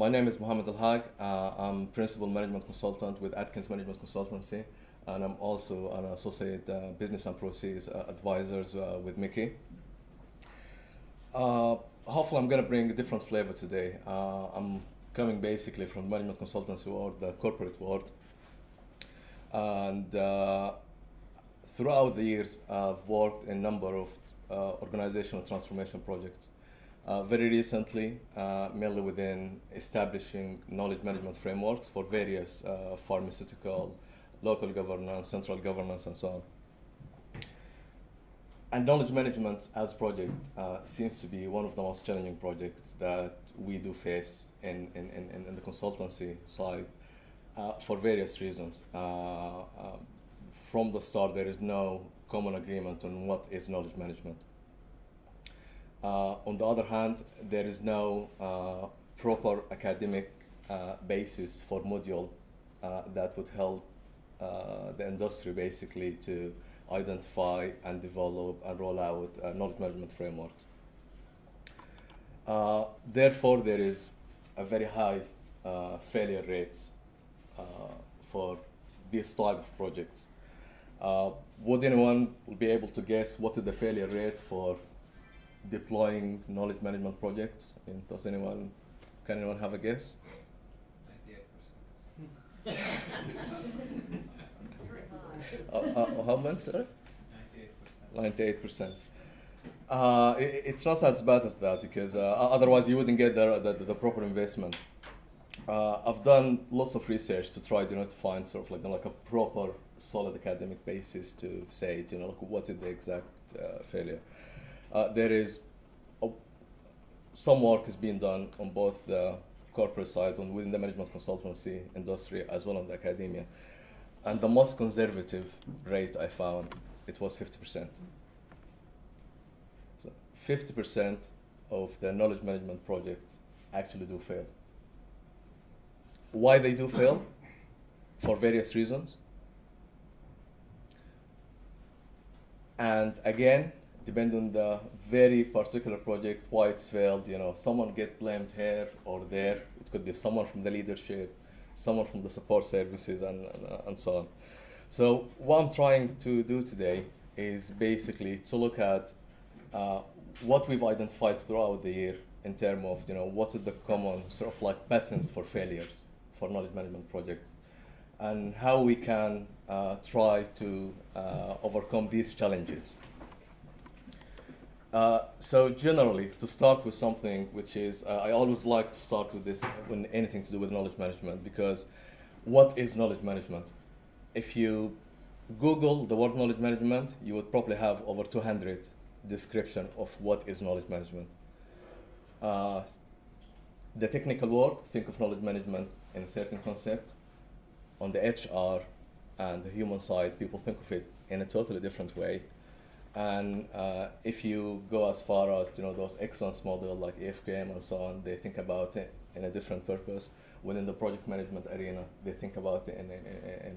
My name is Mohamed Elhag. I'm Principal Management Consultant with Atkins Management Consultancy, and I'm also an Associate Business and Process Advisors with Mickey. Hopefully I'm going to bring a different flavor today. I'm coming basically from the management consultancy world, the corporate world. And throughout the years, I've worked in a number of organizational transformation projects. Very recently, mainly within establishing knowledge management frameworks for various pharmaceutical, local governance, central governance, and so on. And knowledge management as a project seems to be one of the most challenging projects that we do face in the consultancy side for various reasons. From the start, there is no common agreement on what is knowledge management. On the other hand, there is no proper academic basis for module that would help the industry basically to identify and develop and roll out knowledge management frameworks. Therefore, there is a very high failure rates for this type of projects. Would anyone be able to guess what is the failure rate for deploying knowledge management projects? I mean, can anyone have a guess? 98%. How much, sorry? 98%. 98%. It's not as bad as that, because otherwise you wouldn't get the proper investment. I've done lots of research to try to find sort of like a proper solid academic basis to say what is the exact failure. There is some work is being done on both the corporate side and within the management consultancy industry as well on the academia. And the most conservative rate I found, it was 50%. So 50% of the knowledge management projects actually do fail. Why they do fail? For various reasons. And again, depending on the very particular project, why it's failed, someone get blamed here or there. It could be someone from the leadership, someone from the support services, and so on. So what I'm trying to do today is basically to look at what we've identified throughout the year in terms of, what are the common sort of like patterns for failures for knowledge management projects, and how we can try to overcome these challenges. So generally, to start with something which is, I always like to start with this when anything to do with knowledge management, because what is knowledge management? If you Google the word knowledge management, you would probably have over 200 description of what is knowledge management. The technical word, think of knowledge management in a certain concept. On the HR and the human side, people think of it in a totally different way. And if you go as far as those excellence models like AFKM and so on, they think about it in a different purpose. Within the project management arena, they think about it in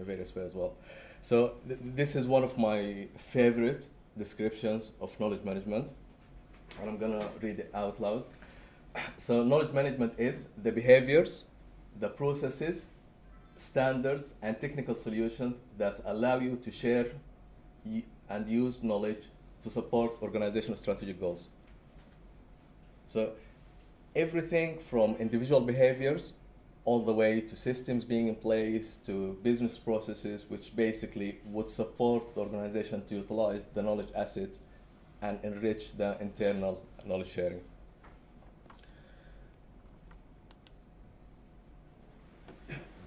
a various way as well. So this is one of my favorite descriptions of knowledge management, and I'm gonna read it out loud. So knowledge management is the behaviors, the processes, standards, and technical solutions that allow you to share and use knowledge to support organizational strategic goals. So everything from individual behaviors all the way to systems being in place to business processes, which basically would support the organization to utilize the knowledge asset and enrich the internal knowledge sharing.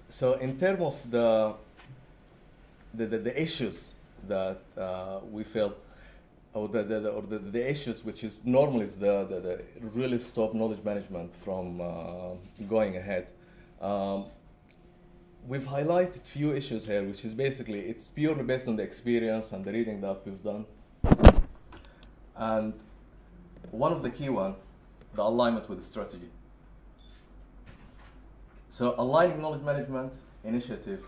So in terms of the issues that we feel, or the issues which is normally is the really stop knowledge management from going ahead. We've highlighted few issues here, which is basically, it's purely based on the experience and the reading that we've done. And one of the key one, the alignment with the strategy. So aligning knowledge management initiative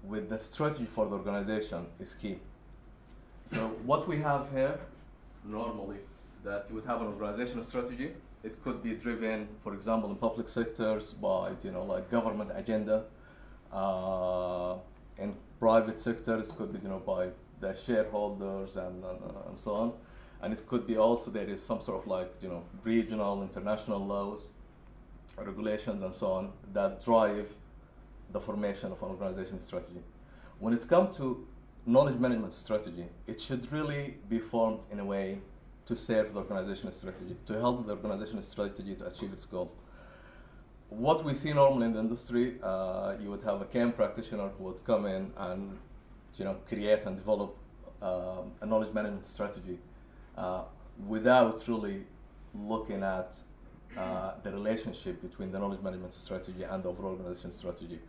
with the strategy for the organization is key. So what we have here, normally, that you would have an organizational strategy, it could be driven, for example, in public sectors by, like government agenda. In private sectors, it could be, by the shareholders and so on. And it could be also there is some sort of like, regional, international laws, regulations, and so on that drive the formation of an organization strategy. When it comes to knowledge management strategy, it should really be formed in a way to serve the organizational strategy, to help the organizational strategy to achieve its goals. What we see normally in the industry, you would have a CAM practitioner who would come in and create and develop a knowledge management strategy without really looking at the relationship between the knowledge management strategy and the overall organization strategy.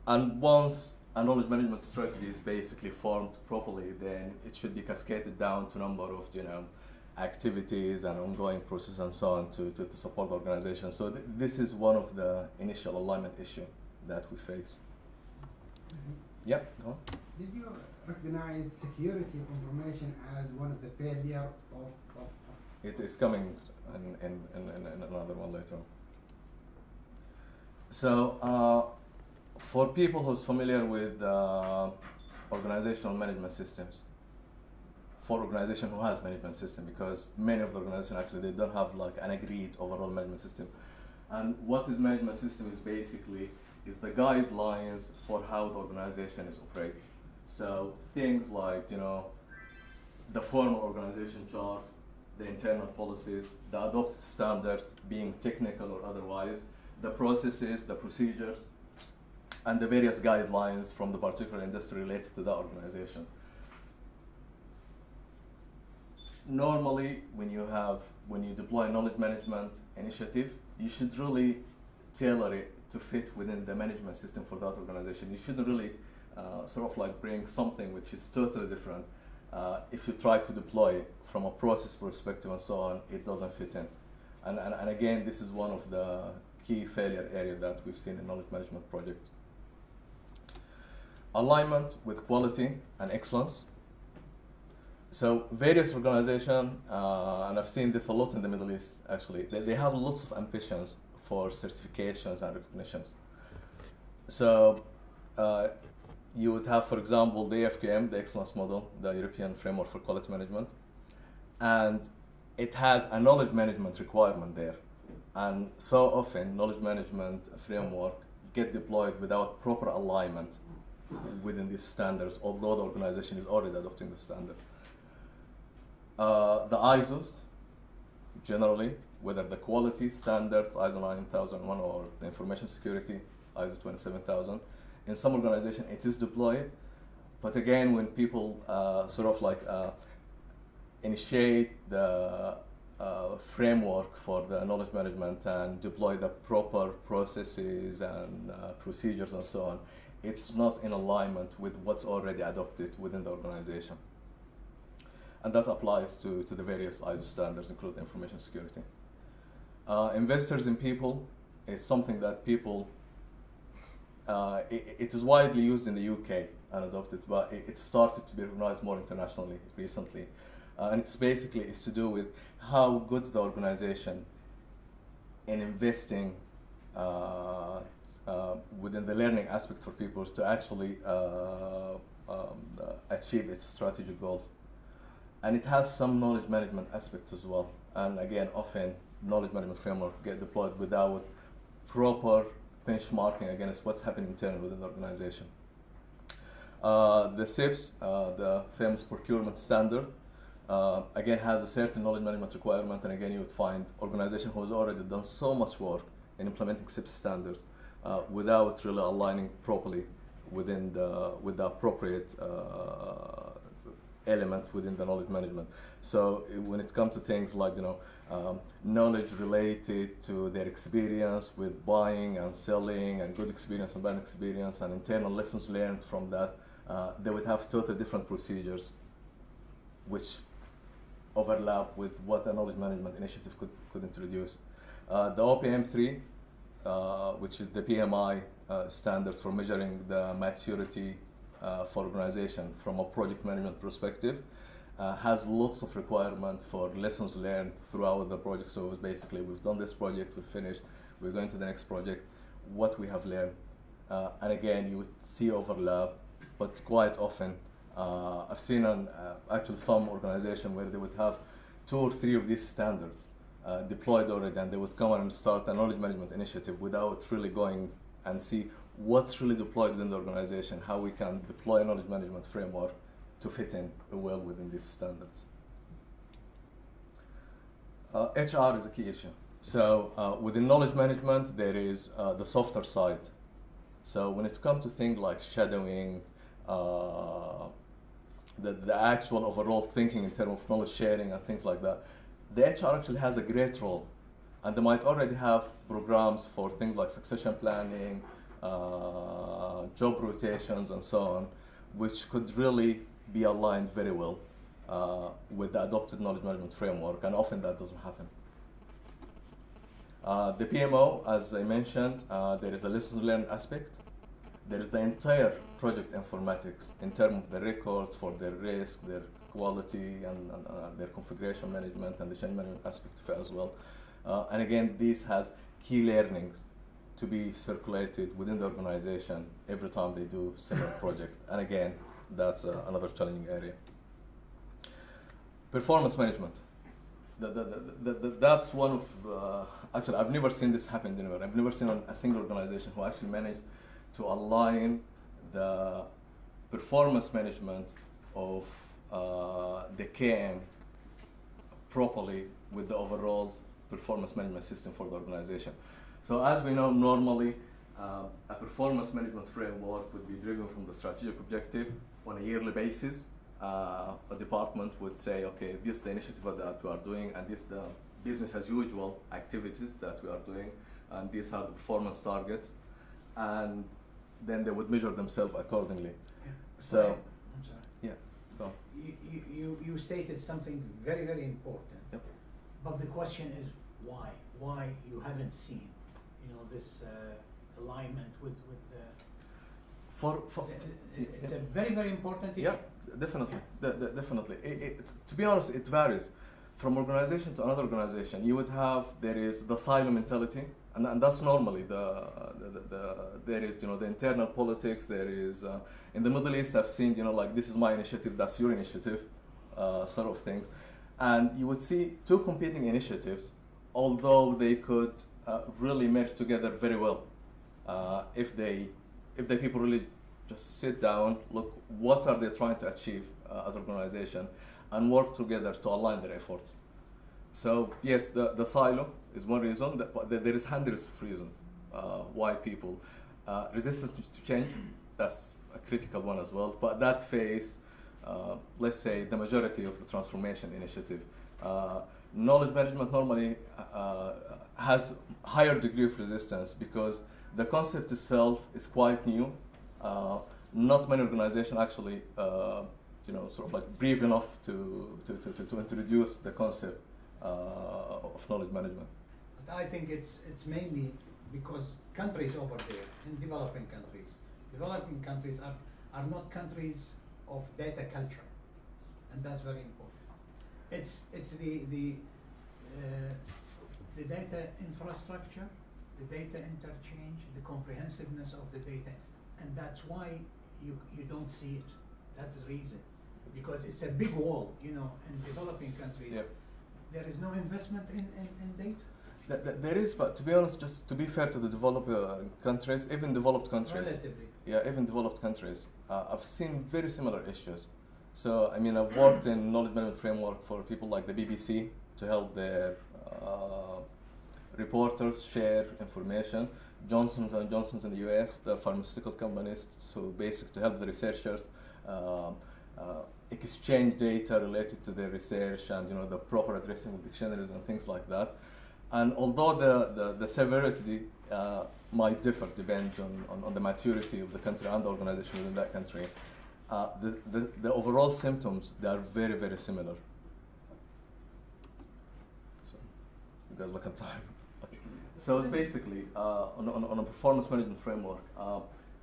And once a knowledge management strategy is basically formed properly, then it should be cascaded down to a number of activities and ongoing process and so on to support the organization. So this is one of the initial alignment issue that we face. Mm-hmm. Yeah. Go on. Did you recognize security of information as one of the failure of It is coming in another one later. So for people who's familiar with organizational management systems, for organization who has management system, because many of the organizations actually they don't have like an agreed overall management system. And what is management system is basically is the guidelines for how the organization is operated. So things like the formal organization chart, the internal policies, the adopted standards, being technical or otherwise, the processes, the procedures, and the various guidelines from the particular industry related to the organization. Normally, when you deploy a knowledge management initiative, you should really tailor it to fit within the management system for that organization. You shouldn't really sort of like bring something which is totally different. If you try to deploy it from a process perspective and so on, it doesn't fit in. And again, this is one of the key failure areas that we've seen in knowledge management projects. Alignment with quality and excellence. So various organizations, and I've seen this a lot in the Middle East actually, they have lots of ambitions for certifications and recognitions. So you would have, for example, the AFQM, the Excellence Model, the European Framework for Quality Management, and it has a knowledge management requirement there. And so often, knowledge management framework get deployed without proper alignment within these standards, although the organization is already adopting the standard. The ISOs, generally, whether the quality standards, ISO 9001 or the information security, ISO 27000, in some organization it is deployed, but again, when people sort of like initiate the framework for the knowledge management and deploy the proper processes and procedures and so on, it's not in alignment with what's already adopted within the organization. And that applies to the various ISO standards, including information security. Investors in people is something that people, it is widely used in the UK and adopted, but it started to be recognized more internationally recently. And it's basically is to do with how good the organization in investing within the learning aspect for people to actually achieve its strategic goals. And it has some knowledge management aspects as well. And again, often knowledge management framework get deployed without proper benchmarking against what's happening internally within the organization. The SIPS, the famous procurement standard, again has a certain knowledge management requirement, and again you would find organization who has already done so much work in implementing SIPS standards without really aligning properly with the appropriate elements within the knowledge management. So when it comes to things like knowledge related to their experience with buying and selling, and good experience and bad experience, and internal lessons learned from that, they would have totally different procedures which overlap with what a knowledge management initiative could introduce. The OPM3, which is the PMI standard for measuring the maturity for organization from a project management perspective, has lots of requirement for lessons learned throughout the project. So it's basically, we've done this project, we're finished, we're going to the next project, what we have learned. And again, you would see overlap, but quite often, I've seen on actually some organization where they would have 2 or 3 of these standards deployed already, and they would come and start a knowledge management initiative without really going and see what's really deployed within the organization, how we can deploy a knowledge management framework to fit in well within these standards. HR is a key issue. So within knowledge management, there is the softer side. So when it comes to things like shadowing, the actual overall thinking in terms of knowledge sharing and things like that, the HR actually has a great role. And they might already have programs for things like succession planning, job rotations, and so on, which could really be aligned very well with the adopted knowledge management framework, and often that doesn't happen. The PMO, as I mentioned, there is a lessons learned aspect. There is the entire project informatics in terms of the records for their risk, their quality, and their configuration management, and the change management aspect of it as well. And again, this has key learnings to be circulated within the organization every time they do similar project. And again, that's another challenging area. Performance management. That's one of, actually, I've never seen this happen anywhere. I've never seen a single organization who actually managed to align the performance management of the KM properly with the overall performance management system for the organization. So as we know, normally a performance management framework would be driven from the strategic objective on a yearly basis. A department would say, okay, this is the initiative that we are doing, and this is the business as usual activities that we are doing, and these are the performance targets, and then they would measure themselves accordingly. Yeah. So, I'm sorry. yeah, go on. You stated something very, very important. Yep. But the question is why? Why you haven't seen, this alignment with it's a very, very important issue. Yeah, definitely, definitely. To be honest, it varies from organization to another organization. You would have, there is the silo mentality, and that's normally there is the internal politics. There is in the Middle East, I've seen like, this is my initiative, that's your initiative, sort of things, and you would see 2 competing initiatives, although they could really merge together very well if the people really just sit down, look what are they trying to achieve as an organization, and work together to align their efforts. So yes, the silo is one reason, but there is hundreds of reasons why people resistance to change. That's a critical one as well. But that phase, let's say the majority of the transformation initiative, knowledge management normally has higher degree of resistance because the concept itself is quite new. Not many organizations actually, sort of like brave enough to introduce the concept of knowledge management. But I think it's mainly because countries over there, in developing countries are not countries of data culture, and that's very important. It's the data infrastructure, the data interchange, the comprehensiveness of the data, and that's why you don't see it. That's the reason, because it's a big wall. In developing countries, Yep. There is no investment in data. There is, but to be honest, just to be fair to the developed countries, even developed countries, Relatively. yeah, even developed countries, I've seen very similar issues. So, I mean, I've worked in knowledge management framework for people like the BBC to help their reporters share information. Johnson & Johnson's in the US, the pharmaceutical companies, so basically to help the researchers exchange data related to their research and the proper addressing of dictionaries and things like that. And although the severity might differ depending on the maturity of the country and the organization within that country, the overall symptoms, they are very, very similar. So, you guys look at time. So it's basically, on a performance management framework,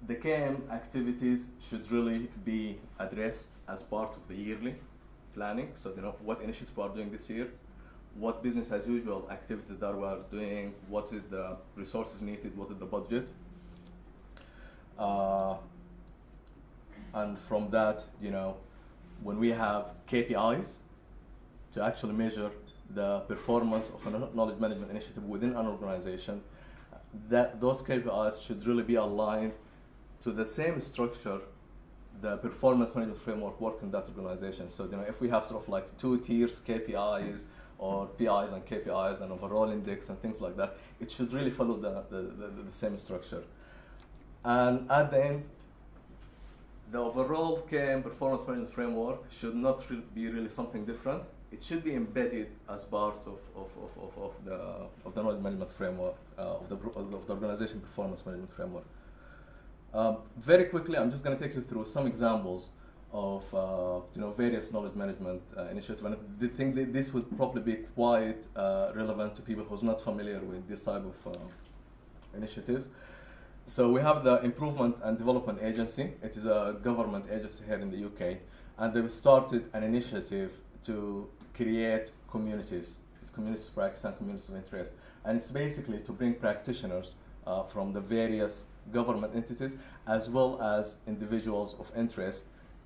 the KM activities should really be addressed as part of the yearly planning. So what initiative we are doing this year, what business as usual activities that we are doing, what is the resources needed, what is the budget. And from that, when we have KPIs to actually measure the performance of a knowledge management initiative within an organization, that those KPIs should really be aligned to the same structure the performance management framework works in that organization. So if we have sort of like 2 tiers, KPIs or PIs and KPIs and overall index and things like that, it should really follow the same structure. And at the end, the overall KM performance management framework should not be really something different. It should be embedded as part of the knowledge management framework, of the organization performance management framework. Very quickly, I'm just going to take you through some examples of various knowledge management initiatives, and I think that this would probably be quite relevant to people who's not familiar with this type of initiatives. So we have the Improvement and Development Agency. It is a government agency here in the UK, and they've started an initiative to create communities. It's communities of practice and communities of interest, and it's basically to bring practitioners from the various government entities as well as individuals of interest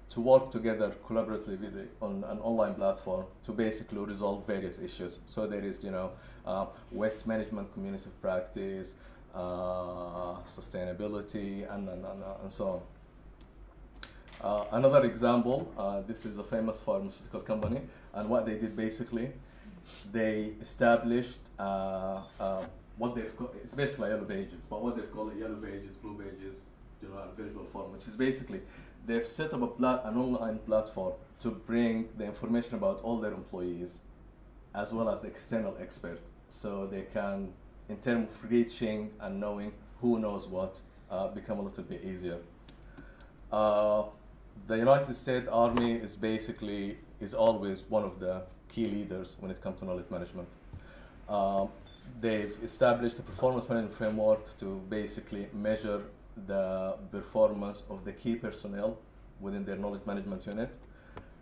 to work together collaboratively on an online platform to basically resolve various issues. So there is, waste management, community of practice, sustainability, and so on. Another example, this is a famous pharmaceutical company, and what they did basically, they established what they've called, it's basically yellow pages, but what they've called yellow pages, blue pages, visual form, which is basically they've set up an online platform to bring the information about all their employees as well as the external expert, so they can, in terms of reaching and knowing who knows what, become a little bit easier. The United States Army is always one of the key leaders when it comes to knowledge management. They've established a performance management framework to basically measure the performance of the key personnel within their knowledge management unit.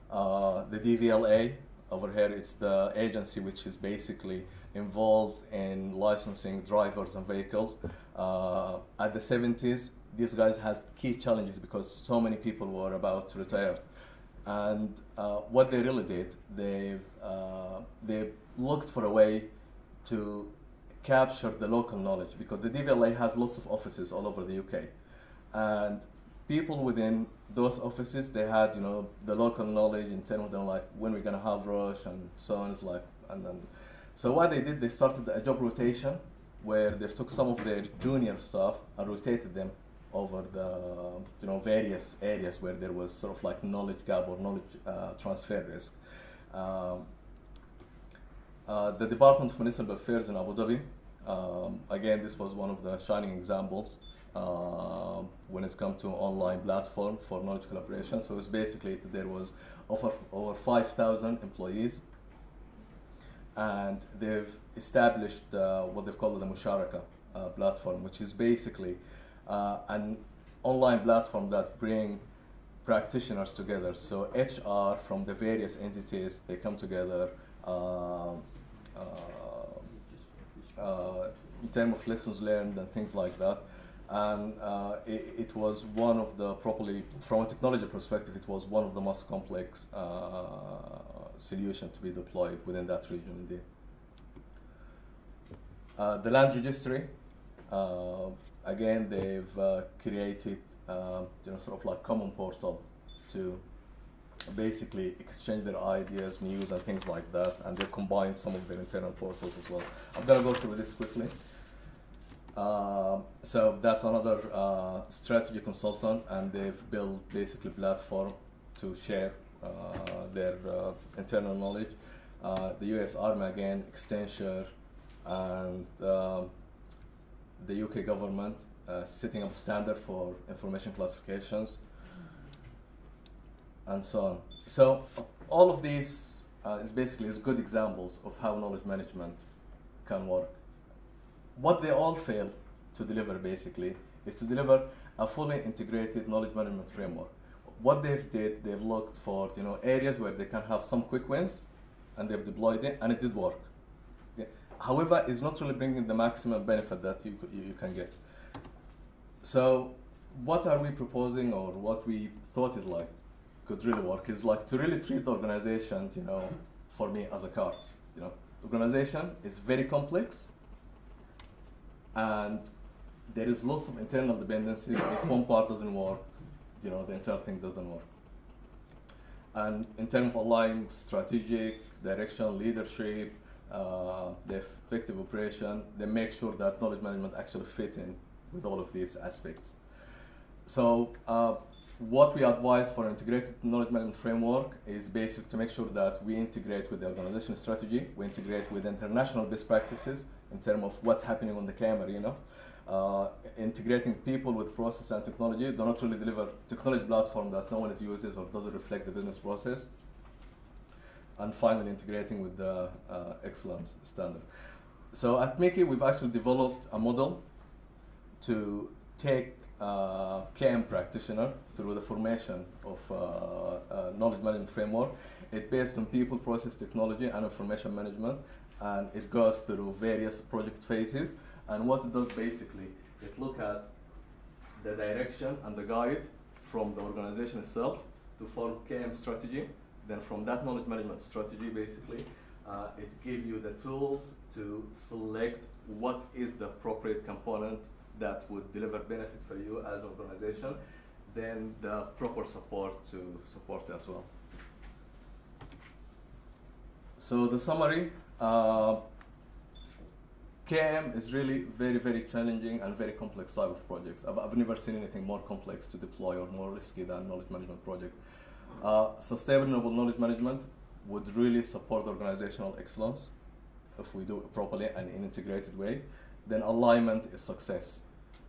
The DVLA, over here, it's the agency which is basically involved in licensing drivers and vehicles. At the 70s, these guys had key challenges because so many people were about to retire. And what they really did, they looked for a way to capture the local knowledge, because the DVLA has lots of offices all over the UK, and people within those offices, they had the local knowledge in terms of like when we're gonna have rush and so on. So what they did, they started a job rotation where they took some of their junior staff and rotated them over the various areas where there was sort of like knowledge gap or knowledge transfer risk. The Department of Municipal Affairs in Abu Dhabi, again, this was one of the shining examples when it comes to online platform for knowledge collaboration. So it's basically there was over 5,000 employees, and they've established what they've called the Musharaka platform, which is basically an online platform that bring practitioners together. So HR from the various entities, they come together in terms of lessons learned and things like that. And it was one of the, probably from a technology perspective, it was one of the most complex solutions to be deployed within that region indeed. The land registry, again, they've created sort of like common portal to basically exchange their ideas, news, and things like that, and they've combined some of their internal portals as well. I'm gonna go through this quickly. So that's another strategy consultant, and they've built basically platform to share their internal knowledge. The US Army, again, Accenture, and the UK government setting up standard for information classifications, and so on. So all of these is good examples of how knowledge management can work. What they all fail to deliver basically is to deliver a fully integrated knowledge management framework. what they've looked for, areas where they can have some quick wins, and they've deployed it, and it did work. Okay. However, it's not really bringing the maximum benefit that you can get. So, what are we proposing, or what we thought is like could really work is like to really treat the organization, for me as a car. The organization is very complex, and there is lots of internal dependencies. If one part doesn't work, the entire thing doesn't work. And in terms of aligning strategic direction, leadership, the effective operation, they make sure that knowledge management actually fit in with all of these aspects. So what we advise for integrated knowledge management framework is basically to make sure that we integrate with the organizational strategy, we integrate with international best practices in terms of what's happening on the camera, integrating people with process and technology. Do not really deliver technology platform that no one uses or doesn't reflect the business process. And finally, integrating with the excellence standard. So at Mickey, we've actually developed a model to take KM practitioner through the formation of knowledge management framework. It's based on people, process, technology, and information management, and it goes through various project phases. And what it does basically, it looks at the direction and the guide from the organization itself to form KM strategy. Then from that knowledge management strategy, basically, it gives you the tools to select what is the appropriate component that would deliver benefit for you as an organization, then the proper support to support it as well. So the summary, KM is really very, very challenging and very complex type of projects. I've never seen anything more complex to deploy or more risky than knowledge management project. Sustainable renewable knowledge management would really support organizational excellence if we do it properly and in an integrated way. Then alignment is success.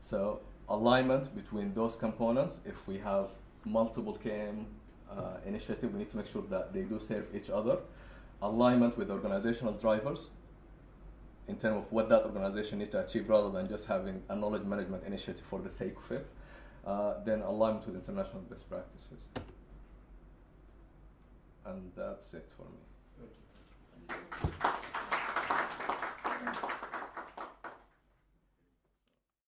So alignment between those components, if we have multiple KM initiatives, we need to make sure that they do serve each other. Alignment with organizational drivers in terms of what that organization needs to achieve rather than just having a knowledge management initiative for the sake of it. Then alignment with international best practices. And that's it for me. Thank you.